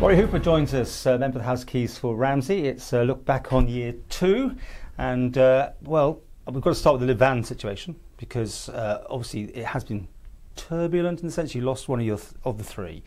Lawrie Hooper joins us, member of the House Keys for Ramsey. It's a look back on year 2, and well, we've got to start with the Lib-Van situation because obviously it has been turbulent in the sense you lost one of the 3.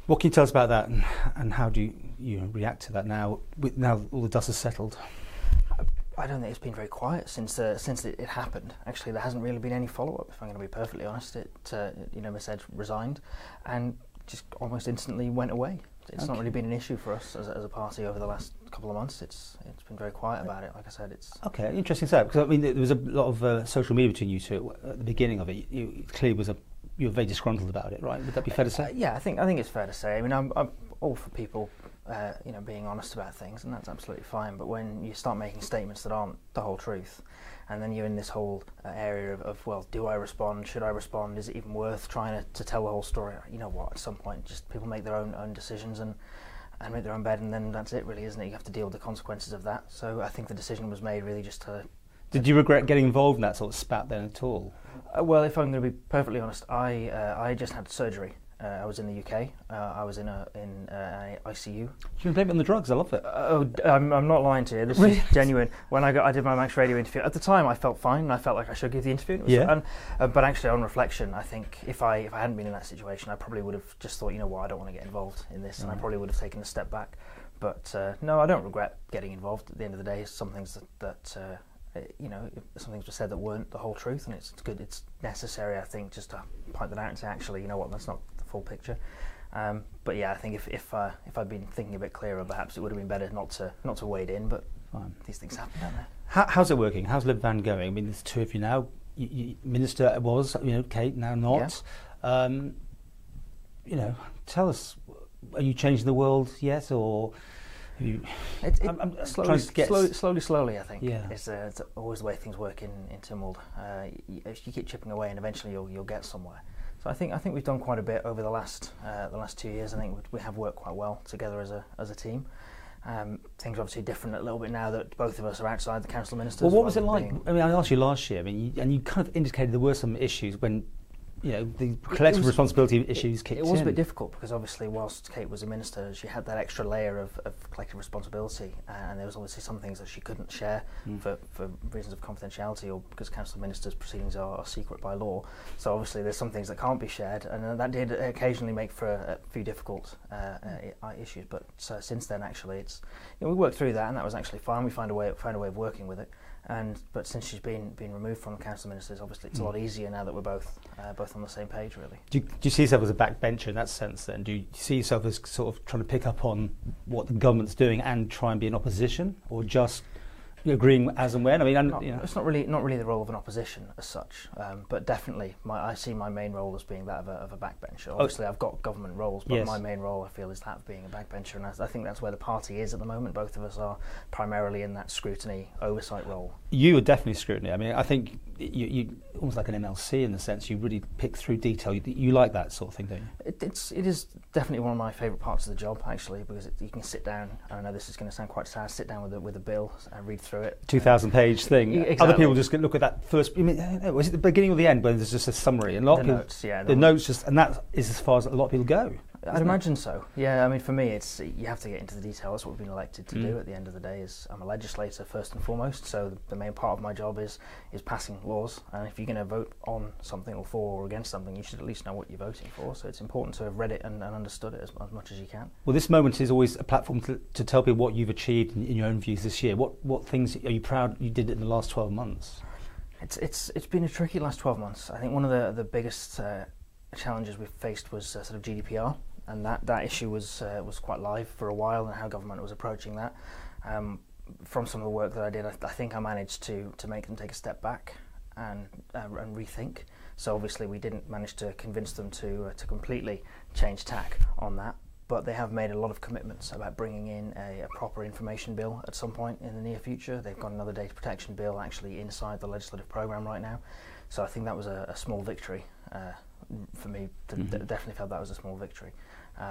What can you tell us about that, and how do you react to that now all the dust has settled? I don't think it's been very quiet since it happened. Actually, there hasn't really been any follow-up. If I'm going to be perfectly honest, Miss Edge resigned and just almost instantly went away. It's not really been an issue for us as a party over the last couple of months. It's been very quiet about it. Like I said, it's okay. Interesting stuff, because I mean there was a lot of social media between you two at the beginning of it. You clearly you were very disgruntled about it, right? Would that be fair to say? Yeah, I think it's fair to say. I mean, I'm all for people, being honest about things, and that's absolutely fine. But when you start making statements that aren't the whole truth, and then you're in this whole area of, well, do I respond? Should I respond? Is it even worth trying to tell the whole story? You know what? At some point, just people make their own decisions and make their own bed, and then that's it, really, isn't it? You have to deal with the consequences of that. So I think the decision was made really just to. Did you regret getting involved in that sort of spat then at all? Well, if I'm going to be perfectly honest, I just had surgery. I was in the UK. I was in ICU. You can blame it on the drugs. I love it. I'm not lying to you. This is genuine. When I did my Max Radio interview, at the time I felt fine and I felt like I should give the interview. But actually, on reflection, I think if I hadn't been in that situation, I probably would have just thought, you know what, I don't want to get involved in this, and I probably would have taken a step back. But no, I don't regret getting involved. At the end of the day, some things that some things were said that weren't the whole truth, and it's good. It's necessary, I think, just to point that out and say, actually, you know what, that's not the full picture. But yeah, I think if I'd been thinking a bit clearer, perhaps it would have been better not to wade in. But fine. These things happen, don't they? How's it working? How's Lib-Van going? I mean, there's 2 of you now. Minister was, Kate, now not. Yeah. Tell us, are you changing the world yet, or? I'm slowly, I think. Yeah. It's always the way things work in Tynwald. If you keep chipping away, and eventually you'll get somewhere. So I think we've done quite a bit over the last 2 years. I think we have worked quite well together as a team. Things are obviously different a little bit now that both of us are outside the council ministers. Well, what was it like? I mean, I asked you last year. I mean, and you kind of indicated there were some issues when. The collective responsibility issues kicked in. It was a bit difficult because obviously whilst Kate was a minister, she had that extra layer of collective responsibility, and there was obviously some things that she couldn't share for reasons of confidentiality, or because council ministers' proceedings are secret by law. So obviously there's some things that can't be shared, and that did occasionally make for a few difficult issues. But since then, actually, we worked through that, and that was actually fine. We found a way of working with it. But since she's been removed from the council ministers, obviously it's a lot easier now that we're both on the same page, really. Do you see yourself as a backbencher in that sense then? Do you see yourself as sort of trying to pick up on what the government's doing and try and be in opposition, or just agreeing as and when? I mean, it's not really the role of an opposition as such, but definitely I see my main role as being that of a backbencher. Obviously, I've got government roles, but my main role, I feel, is that of being a backbencher, and I think that's where the party is at the moment. Both of us are primarily in that scrutiny oversight role. You are definitely scrutiny. I mean, I think you almost like an MLC in the sense you really pick through detail. You like that sort of thing, don't you? It is definitely one of my favourite parts of the job, actually, because you can sit down. I know this is going to sound quite sad. Sit down with a bill and read through it. 2,000-page thing. Exactly. Other people just look at that first. I mean, was it the beginning or the end when there's just a summary? And a lot of people, notes, yeah. The notes just, and that is as far as a lot of people go. I'd imagine so. Yeah, I mean, for me, you have to get into the detail. That's what we've been elected to do. At the end of the day, I'm a legislator first and foremost. So the main part of my job is passing laws. And if you're going to vote on something or for or against something, you should at least know what you're voting for. So it's important to have read it and understood it as much as you can. Well, this moment is always a platform to tell people what you've achieved in your own views this year. What things are you proud you did in the last 12 months? It's been a tricky last 12 months. I think one of the biggest challenges we've faced was sort of GDPR. And that issue was quite live for a while, and how government was approaching that. From some of the work that I did, I think I managed to make them take a step back and rethink. So obviously we didn't manage to convince them to completely change tack on that, but they have made a lot of commitments about bringing in a proper information bill at some point in the near future. They've got another data protection bill actually inside the legislative programme right now. So I think that was a small victory for me. Definitely felt that was a small victory.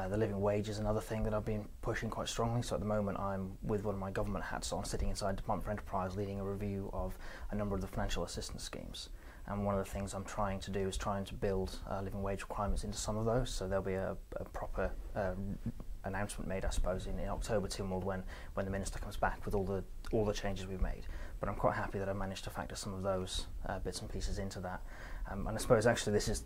The living wage is another thing that I've been pushing quite strongly. So at the moment I'm with one of my government hats on, sitting inside Department for Enterprise, leading a review of a number of the financial assistance schemes. And one of the things I'm trying to do is trying to build living wage requirements into some of those, so there'll be a proper announcement made, I suppose, in October Timwald when the minister comes back with all the changes we've made. But I'm quite happy that I managed to factor some of those bits and pieces into that. And I suppose actually this is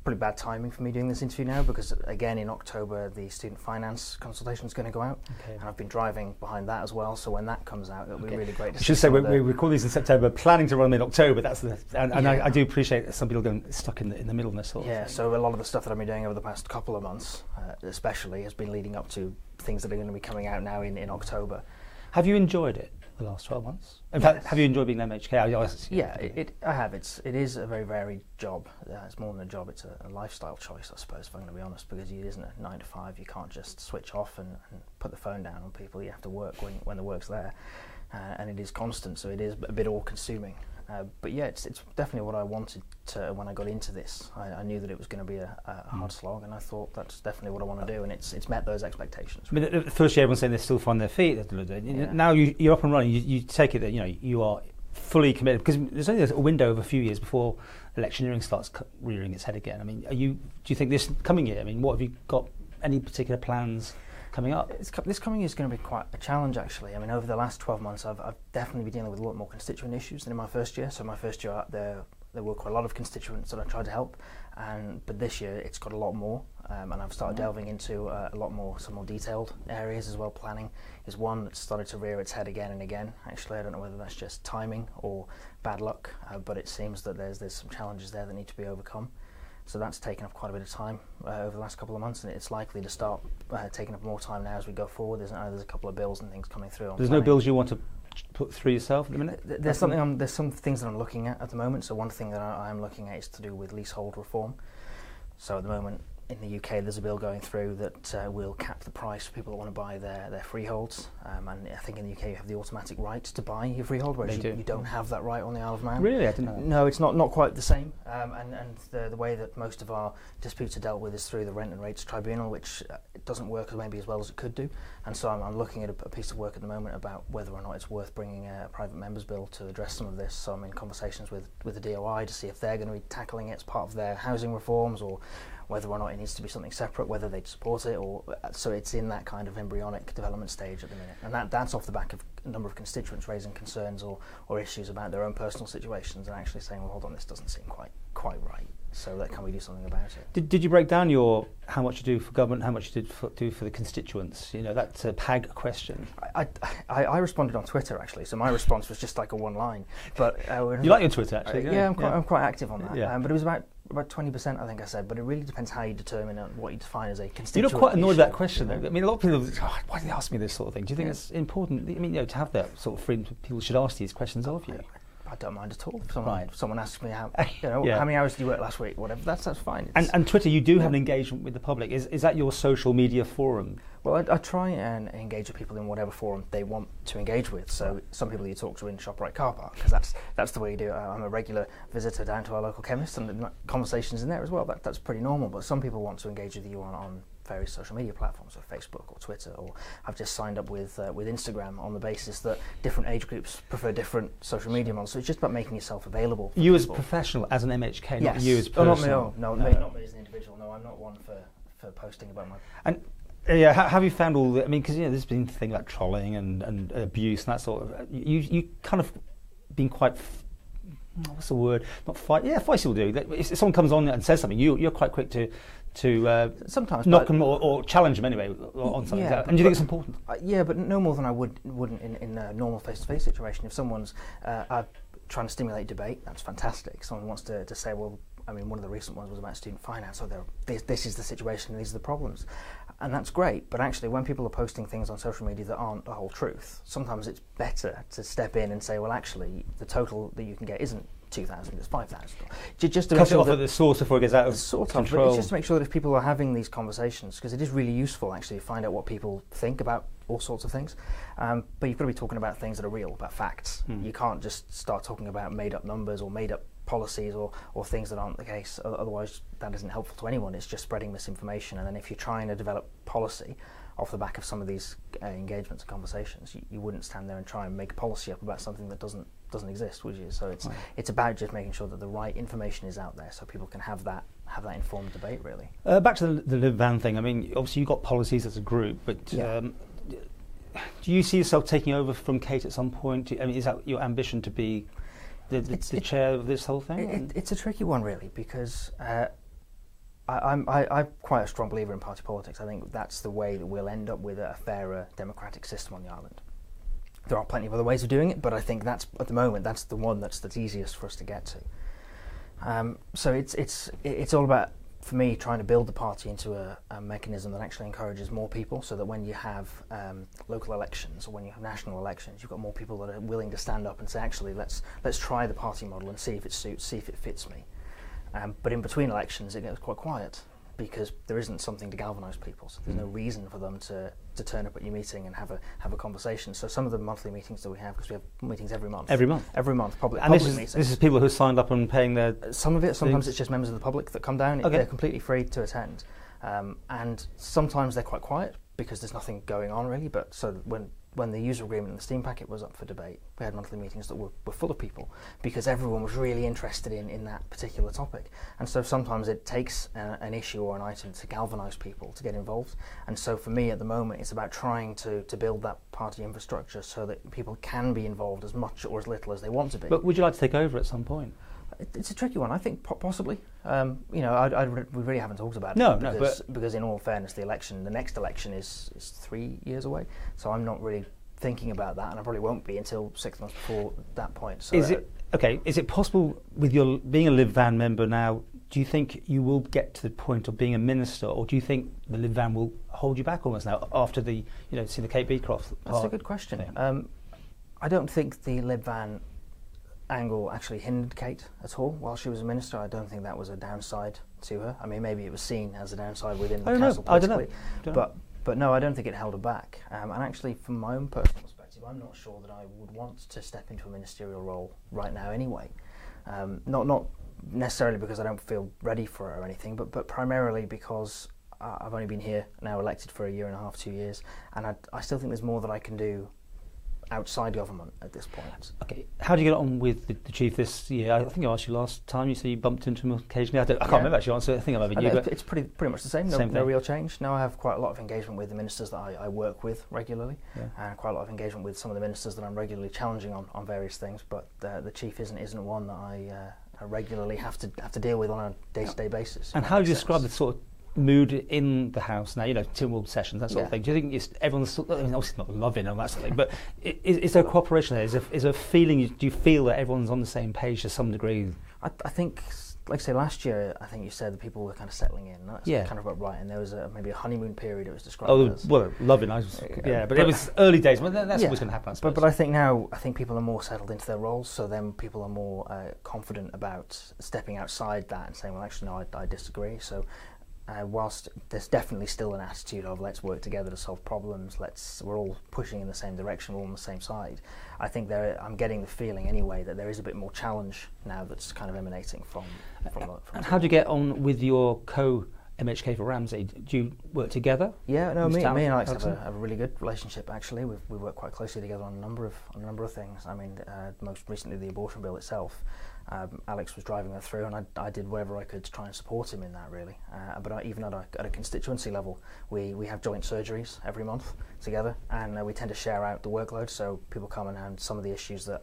pretty bad timing for me doing this interview now, because again in October the student finance consultation is going to go out, and I've been driving behind that as well. So when that comes out, it'll be really great to see. I should say we record these in September, planning to run in October. That's I do appreciate that some people getting stuck in the middle of this sort of thing. So a lot of the stuff that I've been doing over the past couple of months, especially, has been leading up to things that are going to be coming out now in October. Have you enjoyed it the last 12 months? In fact, have you enjoyed being an MHK? I have. It is a very varied job. It's more than a job, it's a lifestyle choice, I suppose, if I'm going to be honest, because it isn't a 9 to 5. You can't just switch off and put the phone down on people. You have to work when the work's there, and it is constant, so it is a bit all-consuming. But yeah, it's definitely what I wanted to when I got into this. I knew that it was going to be a hard slog, and I thought that's definitely what I want to do, and it's met those expectations. I mean, the first year everyone's saying they still find their feet. Now you're up and running. You take it that you are fully committed, because there's only a window of a few years before electioneering starts rearing its head again. I mean, do you think this coming year? I mean, what have you got? Any particular plans coming up? This coming year is going to be quite a challenge, actually. I mean, over the last 12 months, I've definitely been dealing with a lot more constituent issues than in my first year. So my first year, there were quite a lot of constituents that I tried to help, but this year it's got a lot more, and I've started delving into some more detailed areas as well. Planning is one that's started to rear its head again and again. Actually, I don't know whether that's just timing or bad luck, but it seems that there's some challenges there that need to be overcome. So that's taken up quite a bit of time over the last couple of months, and it's likely to start taking up more time now as we go forward. There's a couple of bills and things coming through. There's no bills you want to put through yourself at the minute? There's some things that I'm looking at the moment. So one thing that I am looking at is to do with leasehold reform. So at the moment in the UK there's a bill going through that will cap the price for people that want to buy their freeholds, and I think in the UK you have the automatic right to buy your freehold, whereas you don't have that right on the Isle of Man. Really? I didn't know that. No, it's not quite the same, and the way that most of our disputes are dealt with is through the Rent and Rates Tribunal, which it doesn't work maybe as well as it could do. And so I'm looking at a piece of work at the moment about whether or not it's worth bringing a private member's bill to address some of this. So I'm in conversations with the DOI to see if they're going to be tackling it as part of their housing reforms, or whether or not it needs to be something separate, whether they'd support it, or so it's in that kind of embryonic development stage at the minute. And that's off the back of a number of constituents raising concerns or issues about their own personal situations, and actually saying, well, hold on, this doesn't seem quite right. So can we do something about it? Did you break down how much you do for government, how much you do for the constituents? You know, that's a PAG question. I responded on Twitter, actually, so my response was just like a one line. But you like your Twitter, actually? I'm quite active on that. Yeah. But it was about 20%, I think I said. But it really depends how you determine what you define as a constituent. You're not quite annoyed with that question, though. I mean, a lot of people say, why do they ask me this sort of thing? Do you think it's important? I mean, to have that sort of freedom, people should ask these questions of you. I don't mind at all. If someone asks me how many hours did you work last week, whatever, that's fine. And Twitter, you do have an engagement with the public. Is that your social media forum? Well, I try and engage with people in whatever forum they want to engage with. So some people you talk to in ShopRite car park, because that's the way you do it. I'm a regular visitor down to our local chemist, and the conversations in there as well. That's pretty normal. But some people want to engage with you on various social media platforms, or Facebook or Twitter, or I've just signed up with Instagram on the basis that different age groups prefer different social media models. So it's just about making yourself available. You as a professional, as an MHK, yes. Not you as a person. Not me as an individual. No, I'm not one for posting about my. And have you found all the? I mean, because there's been the thing about trolling and abuse and that sort of. You kind of been quite. What's the word? Not fight. Yeah, feisty will do. If someone comes on and says something, you're quite quick to sometimes knock them or challenge them anyway on something. And do you think it's important? Yeah, but no more than I wouldn't in a normal face-to-face situation. If someone's trying to stimulate debate, that's fantastic. Someone wants to say, well, I mean, one of the recent ones was about student finance. So this is the situation, these are the problems. And that's great, but actually when people are posting things on social media that aren't the whole truth, sometimes it's better to step in and say, well, actually, the total that you can get isn't 2,000, it's 5,000. Just to cut it off at the source before it gets out of control. But it's just to make sure that if people are having these conversations, because it is really useful actually to find out what people think about all sorts of things, but you've got to be talking about things that are real, about facts. You can't just start talking about made-up numbers or made-up policies or things that aren't the case. Otherwise, that isn't helpful to anyone. It's just spreading misinformation. And then if you're trying to develop policy off the back of some of these engagements and conversations, you wouldn't stand there and try and make a policy up about something that doesn't exist, would you? So it's about just making sure that the right information is out there, so people can have have that informed debate, really. Back to the Lib-Van thing. I mean, obviously you've got policies as a group, but do you see yourself taking over from Kate at some point? I mean, is that your ambition to be the chair of this whole thing? It's a tricky one, really, because I'm quite a strong believer in party politics. I think that's the way that we'll end up with a fairer democratic system on the island. There are plenty of other ways of doing it, but I think that's, at the moment, that's the one that's easiest for us to get to. So it's all about, for me, trying to build the party into a mechanism that actually encourages more people, so that when you have local elections or when you have national elections, you've got more people that are willing to stand up and say, actually, let's try the party model and see if it suits, see if it fits me. But in between elections, it gets quite quiet because there isn't something to galvanise people. So there's no reason for them to turn up at your meeting and have a conversation. So some of the monthly meetings that we have, because we have meetings every month. Every month? Every month, public meetings. This is people who signed up and paying their... Some of it, sometimes it's just members of the public that come down. Okay. They're completely free to attend. And sometimes they're quite quiet because there's nothing going on really, but so when the user agreement and the Steam packet was up for debate, we had monthly meetings that were full of people because everyone was really interested in that particular topic. And so sometimes it takes an issue or an item to galvanise people to get involved. And so for me at the moment, it's about trying to build that party infrastructure so that people can be involved as much or as little as they want to be. But would you like to take over at some point? It's a tricky one. I think possibly. We really haven't talked about it. Because in all fairness, the next election is 3 years away. So I'm not really thinking about that, and I probably won't be until 6 months before that point. So is it possible with your being a Lib-Van member now? Do you think you will get to the point of being a minister, or do you think the Lib-Van will hold you back almost now after the see the Kate Beecroft? That's a good question. I don't think the Lib-Van angle actually hindered Kate at all while she was a minister. I don't think that was a downside to her. I mean, maybe it was seen as a downside within the council politically, but no, I don't think it held her back. And actually, from my own personal perspective, I'm not sure that I would want to step into a ministerial role right now anyway. Not necessarily because I don't feel ready for it or anything, but primarily because I've only been here now, elected for a year and a half, 2 years, and I still think there's more that I can do outside government at this point. Okay, how do you get on with the chief this year? I think I asked you last time. You said you bumped into him occasionally. I can't remember actually. Answer. I think I'm over you. But it's pretty much the same. No real change. Now I have quite a lot of engagement with the ministers that I work with regularly, and quite a lot of engagement with some of the ministers that I'm regularly challenging on various things. But the chief isn't one that I regularly have to deal with on a day-to-day basis. And how do you describe the sort of mood in the house now? Timwell sessions, that sort of thing. Do you think everyone's obviously not loving and that sort of thing, but is there cooperation there? Is there a feeling? Do you feel that everyone's on the same page to some degree? I think, like I say, last year I think you said that people were kind of settling in. That's kind of about right. And there was maybe a honeymoon period. It was described as. Well, loving. But it was early days. But that's always going to happen, I suppose. But I think now people are more settled into their roles. So then people are more confident about stepping outside that and saying, well, actually, no, I disagree. So. Whilst there's definitely still an attitude of let's work together to solve problems, we're all pushing in the same direction, we're all on the same side. I think I'm getting the feeling anyway that there is a bit more challenge now that's kind of emanating from and how do you get on with your MHK for Ramsey? Do you work together? Yeah, no, me and Alex have a really good relationship actually. We work quite closely together on a number of things. I mean, most recently the abortion bill itself. Alex was driving that through, and I did whatever I could to try and support him in that, really. But even at a constituency level, we have joint surgeries every month together, and we tend to share out the workload. So people come and some of the issues that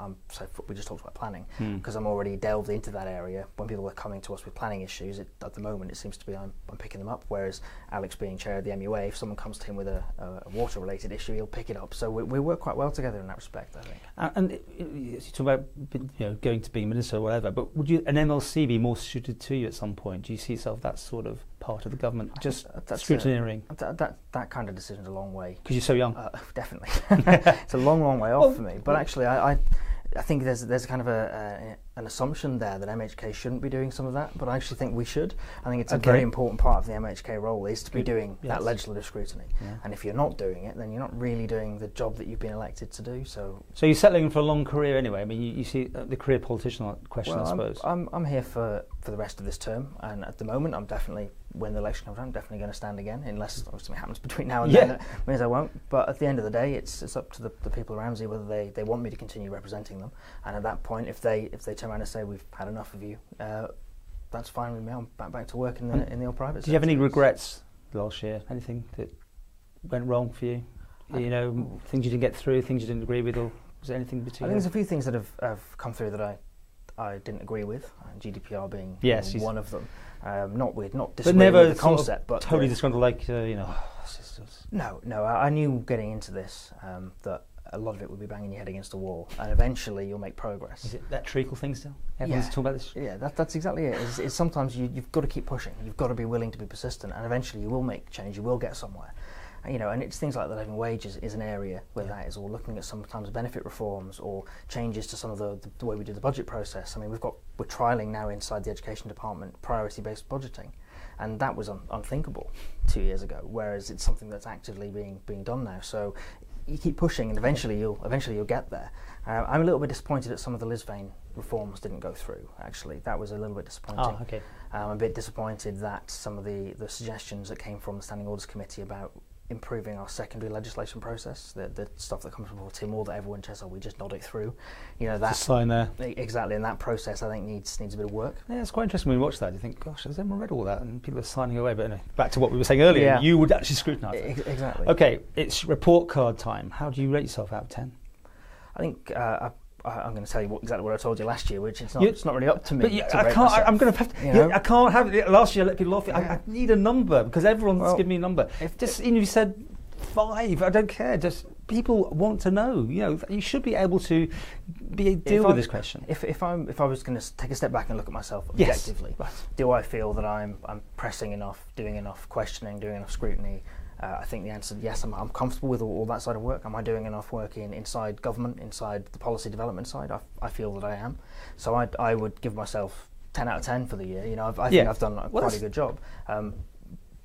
we just talked about planning, because I'm already delved into that area. When people are coming to us with planning issues, at the moment it seems to be I'm picking them up. Whereas Alex, being chair of the MUA, if someone comes to him with a water-related issue, he'll pick it up. So we work quite well together in that respect, I think. And you talk about going to being minister or whatever. But would an MLC be more suited to you at some point? Do you see yourself that sort of part of the government, just scrutineering? That kind of decision's a long way. Because you're so young. Definitely, it's a long way off for me. But actually, I think there's kind of an assumption there that MHK shouldn't be doing some of that, but I actually think we should. I think it's a very important part of the MHK role is to be doing that legislative scrutiny. And if you're not doing it, then you're not really doing the job that you've been elected to do. So you're settling for a long career anyway. I mean, you see the career politician question, I suppose. I'm here for the rest of this term, and at the moment, I'm definitely, when the election comes around, I'm definitely going to stand again, unless something happens between now and then. That means I won't. But at the end of the day, it's up to the people of Ramsey whether they want me to continue representing them. And at that point, if they turn around and say we've had enough of you, that's fine with me. I'm back to work in the old private sector. Did you have any regrets last year? Anything that went wrong for you? You know, things you didn't get through, things you didn't agree with, or was there anything between? I think there's a few things that have come through that I didn't agree with, GDPR being one of them. Not disagreeing with the concept, but totally disgruntled, like No, I knew getting into this that a lot of it would be banging your head against a wall, and eventually you'll make progress. Is it that treacle thing still? Everyone's talking about this. Yeah, that's exactly it. It's sometimes you've got to keep pushing. You've got to be willing to be persistent, and eventually you will make change. You will get somewhere. You know, and it's things like the living wage is an area where that is, or looking at sometimes benefit reforms or changes to some of the way we do the budget process. I mean, we're trialling now inside the education department priority-based budgeting, and that was unthinkable 2 years ago. Whereas it's something that's actively being done now. So you keep pushing, and eventually you'll get there. I'm a little bit disappointed that some of the Lib-Van reforms didn't go through. Actually, that was a little bit disappointing. Oh, okay. I'm a bit disappointed that some of the suggestions that came from the Standing Orders Committee about improving our secondary legislation process, the stuff that comes before Tim Moore that everyone says, oh, we just nod it through. You know, that just sign there. Exactly, and that process I think needs a bit of work. Yeah, it's quite interesting when you watch that. You think, gosh, has everyone read all that? And people are signing away. But anyway, back to what we were saying earlier, you would actually scrutinise it. Exactly. Okay, it's report card time. How do you rate yourself out of 10? I think I'm going to tell you exactly what I told you last year, which it's not really up to me. But I can't. I'm going to have to. I can't have it. Last year I let people off. I need a number because everyone's giving me a number. If you said 5, I don't care. Just people want to know. You know, you should be able to deal with this question. If I was going to take a step back and look at myself objectively, do I feel that I'm pressing enough, doing enough questioning, doing enough scrutiny? I think the answer is yes. I'm comfortable with all that side of work. Am I doing enough work inside government, inside the policy development side? I feel that I am. So I would give myself 10 out of 10 for the year. You know, I think I've done quite a good job.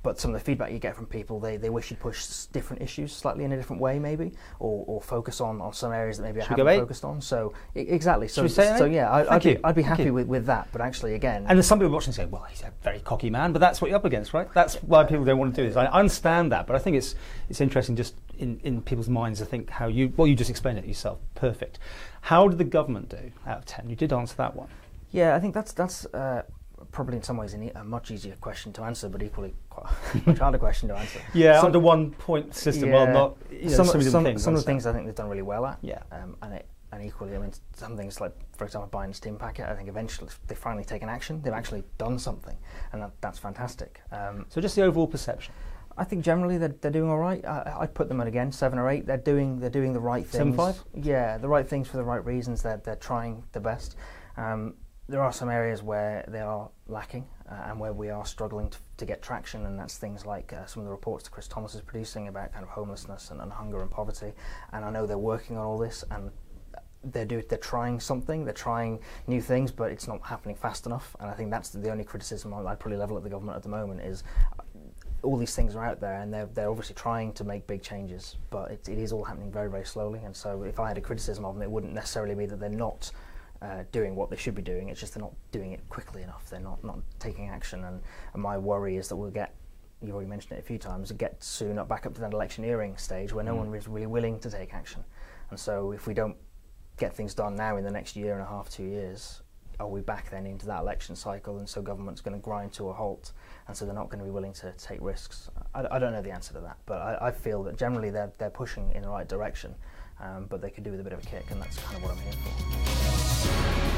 But some of the feedback you get from people, they wish you'd push different issues slightly in a different way, maybe, or focus on some areas that maybe I haven't focused on. So exactly. So yeah, I'd be happy with that. But actually, again, and there's some people watching saying, "Well, he's a very cocky man," but that's what you're up against, right? That's why people don't want to do this. I understand that, but I think it's interesting just in people's minds to think how you just explained it yourself. Perfect. How did the government do out of 10? You did answer that one. Yeah, I think that's. Probably in some ways a much easier question to answer, but equally quite a much harder question to answer. Yeah, under one point system, not some of the things I think they've done really well at. Yeah, and equally, I mean, some things like, for example, buying the STEAM packet. I think eventually they've finally taken action. They've actually done something, and that's fantastic. So just the overall perception. I think generally they're doing all right. I'd put them at again 7 or 8. They're doing the right things. 7.5. Yeah, the right things for the right reasons. They're trying the best. There are some areas where they are lacking and where we are struggling to get traction, and that's things like some of the reports that Chris Thomas is producing about kind of homelessness and hunger and poverty. And I know they're working on all this, and they're trying something, they're trying new things, but it's not happening fast enough. And I think that's the only criticism I'd probably level at the government at the moment is all these things are out there, and they're obviously trying to make big changes, but it is all happening very, very slowly. And so if I had a criticism of them, it wouldn't necessarily be that they're not doing what they should be doing. It's just they're not doing it quickly enough. They're not taking action, and my worry is that we'll get, you've already mentioned it a few times, get soon back up to that electioneering stage where no one is really willing to take action. And so if we don't get things done now in the next year and a half, 2 years, are we back then into that election cycle, and so government's going to grind to a halt, and so they're not going to be willing to take risks? I don't know the answer to that, but I feel that generally they're pushing in the right direction, but they could do with a bit of a kick, and that's kind of what I'm here for.